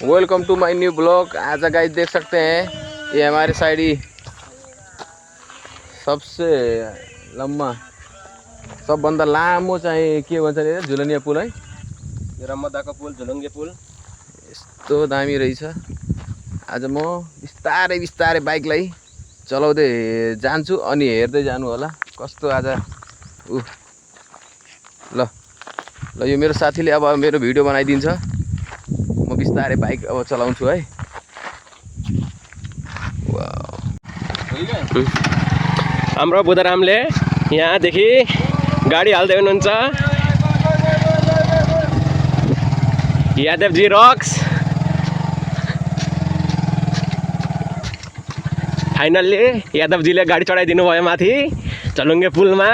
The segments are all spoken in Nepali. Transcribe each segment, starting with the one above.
Welcome to my new blog. आज गाइस देख सकते हैं ये हमारे साइड ही सबसे लम्बा सबभन्दा लामो चाहिँ के भन्छ अरे झुलनिया पुल है। रमदाको पुल, झुलुङ्गे पुल यस्तो दामी रहेछ। आज म बिस्तारै बिस्तारै बाइकलाई चलाउँदै जान्छु अनि हेर्दै जानु होला कस्तो आज। ल ल यो मेरो साथीले अब मेरो भिडियो बनाइदिन्छ। म बिस्तारै बाइक अब चलाउँछु है। हाम्रो बुद्धरामले यहाँदेखि गाडी हाल्दै हुनुहुन्छ। यादवजी रक्स। फाइनल्ली यादवजीले गाडी चढाइदिनु भयो माथि झलुङ्गे पुलमा।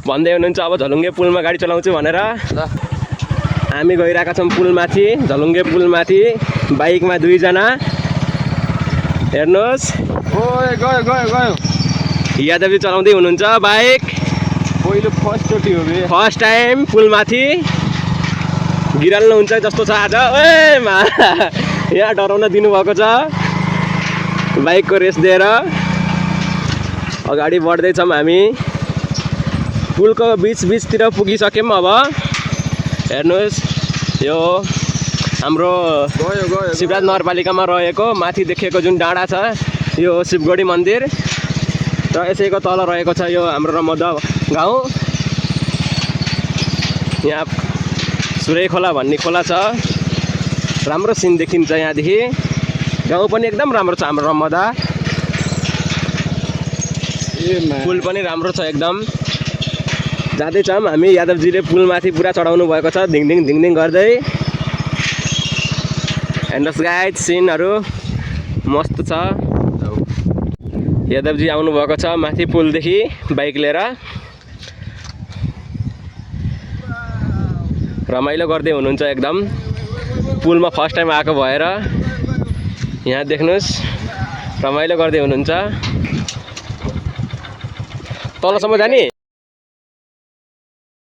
भन्दै हुनुहुन्छ अब झलुङ्गे पुलमा गाडी चलाउँछु भनेर। हामी गइरहेका छौँ पुलमाथि, झलुङ्गे पुलमाथि बाइकमा दुईजना। हेर्नुहोस् गयो गयो गयो। यादवजी चलाउँदै हुनुहुन्छ बाइक। पहिलो फर्स्टचोटि हो बे, फर्स्ट टाइम पुलमाथि गिराल्नुहुन्छ जस्तो छ आज। ए मा यहाँ डराउन दिनुभएको छ बाइकको रेस दिएर। अगाडि बढ्दैछौँ हामी। पुलको बिचतिर पुगिसक्यौँ। अब हेर्नुहोस् यो हाम्रो शिवराज नगरपालिकामा रहेको माथि देखिएको जुन डाँडा छ यो शिवगढी मन्दिर र यसैको तल रहेको छ यो हाम्रो रमदा गाउँ। यहाँ सुरै खोला भन्ने खोला छ। राम्रो सिन देखिन्छ यहाँदेखि। गाउँ पनि एकदम राम्रो छ हाम्रो रमदा। पुल पनि राम्रो छ एकदम। जाँदैछौँ हामी। यादवजीले पुलमाथि पुरा चढाउनु भएको छ धिङधिङ धिङधिङ गर्दै। हेर्नुहोस् गाइस सिनहरू मस्त छ। यादवजी आउनुभएको छ माथि पुलदेखि बाइक लिएर। रमाइलो गर्दै हुनुहुन्छ एकदम। पुलमा फर्स्ट टाइम आएको भएर यहाँ देख्नुहोस् रमाइलो गर्दै हुनुहुन्छ। तलसम्म जाने